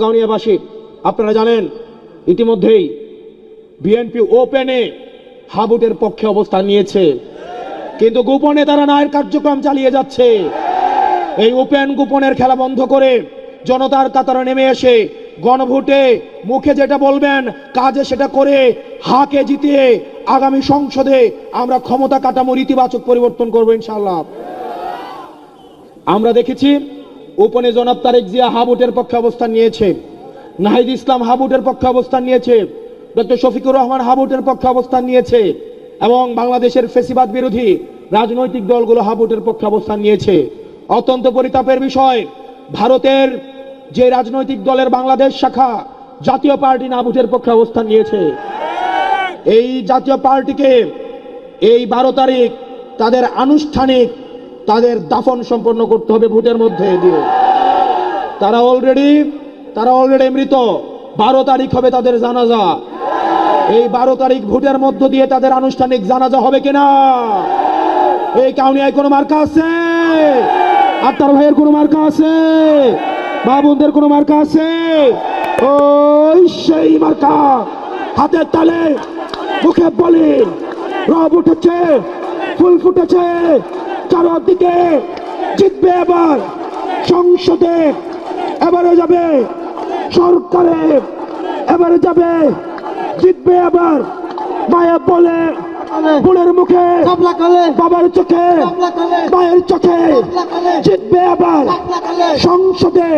কাউনিয়াবাসী, আপনারা জানেন ইতিমধ্যেই বিএনপি ওপেনে হাবুটের পক্ষে অবস্থান নিয়েছে, কিন্তু গোপনে তারা ন্যায়ের কার্যক্রম চালিয়ে যাচ্ছে। এই ওপেন গোপনের খেলা বন্ধ করে জনতার কাতারে নেমে এসে গণভোটে মুখে যেটা বলবেন কাজে সেটা করে হাকে জিতিয়ে আগামী সংসদে আমরা ক্ষমতা কাঠামোর ইতিবাচক পরিবর্তন করব ইনশাআল্লাহ। আমরা দেখেছি ওপেনে জনাব তারেক জিয়া হাবুটের পক্ষে অবস্থান নিয়েছে, নাহিদ ইসলাম হাবুটের পক্ষে অবস্থান নিয়েছে, ডক্টর শফিকুর রহমান হাবুটের পক্ষে অবস্থান নিয়েছে এবং বাংলাদেশের ফেসিবাদ বিরোধী রাজনৈতিক দলগুলো হাবুটের পক্ষে অবস্থান নিয়েছে। অত্যন্ত পরিতাপের বিষয়, ভারতের যে রাজনৈতিক দলের বাংলাদেশ শাখা জাতীয় পার্টি হাবুটের পক্ষে অবস্থান নিয়েছে। এই জাতীয় পার্টিকে এই 12 তারিখ তাদের আনুষ্ঠানিক তাদের দাফন সম্পন্ন করতে হবে ভোটের মধ্যে দিয়ে। তারা অলরেডি মৃত। 12 তারিখ হবে তাদের জানাজা। এই 12 তারিখ ভোটের মধ্য দিয়ে তাদের আনুষ্ঠানিক জানাজা হবে কিনা? এই কাউনিয়ায় কোনো মার্কা আছে? আত্মার ভাইয়ের কোনো মার্কা আছে? মা বোনদের কোনো মার্কা আছে? ওই সেই মার্কা, হাতের তালে মুখে বলি, রব উঠেছে, ফুল ফুটেছে চারদিকে। জিতবে এবার সংসদে, এবারে যাবে সরকারে, এবারে যাবে, জিতবে এবার। মায়া বলে বোনের মুখে, বাবার চোখে, মায়ের চোখে, জিতবে এবার সংসদে।